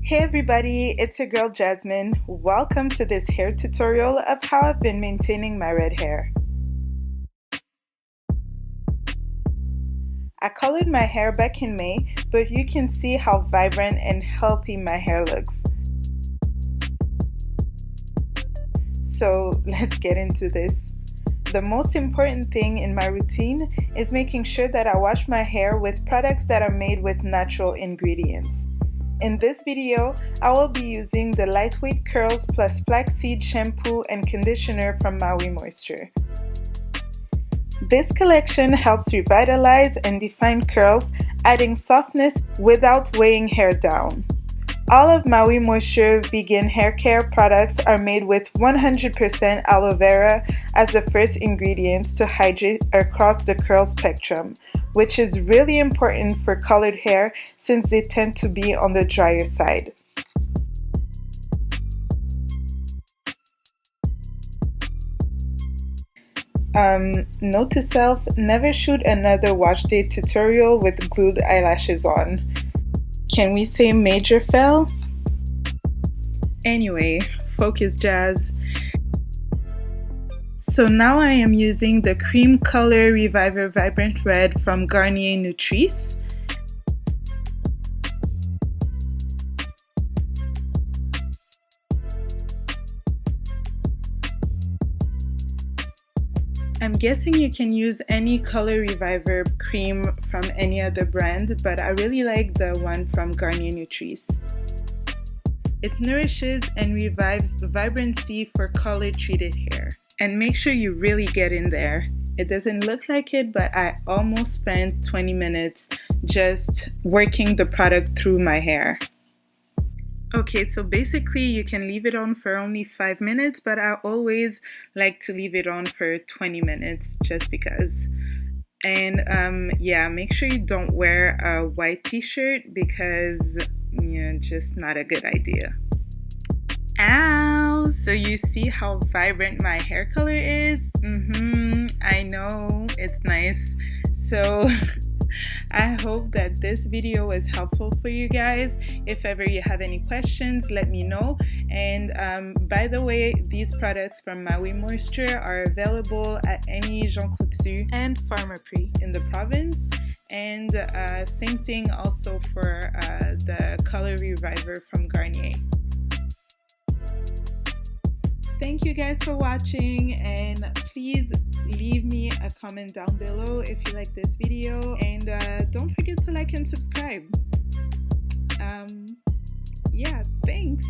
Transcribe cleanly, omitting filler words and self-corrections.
Hey everybody, it's your girl Jasmine. Welcome to this hair tutorial of how I've been maintaining my red hair. I colored my hair back in May, but you can see how vibrant and healthy my hair looks. So let's get into this. The most important thing in my routine is making sure that I wash my hair with products that are made with natural ingredients. In this video, I will be using the Lightweight Curls plus Flaxseed Shampoo and Conditioner from Maui Moisture. This collection helps revitalize and define curls, adding softness without weighing hair down. All of Maui Moisture vegan hair care products are made with 100% aloe vera as the first ingredients to hydrate across the curl spectrum, which is really important for colored hair since they tend to be on the drier side. Note to self, never shoot another wash day tutorial with glued eyelashes on. Can we say major fail? Anyway, focus Jazz. So now I am using the Cream Color Reviver Vibrant Red from Garnier Nutrisse. I'm guessing you can use any color reviver cream from any other brand, but I really like the one from Garnier Nutrisse. It nourishes and revives the vibrancy for color treated hair. And make sure you really get in there. It doesn't look like it, but I almost spent 20 minutes just working the product through my hair. Okay, so basically you can leave it on for only 5 minutes, but I always like to leave it on for 20 minutes just because. And yeah, make sure you don't wear a white t-shirt because just not a good idea. Ow! So you see how vibrant my hair color is? I know, it's nice. So I hope that this video was helpful for you guys. If ever you have any questions, let me know. And by the way, these products from Maui Moisture are available at any Jean Coutu and Pharmaprix in the province. And same thing also for the Color Reviver from Garnier. Thank you guys for watching, and please leave me a comment down below if you like this video, and don't forget to like and subscribe. Yeah, thanks.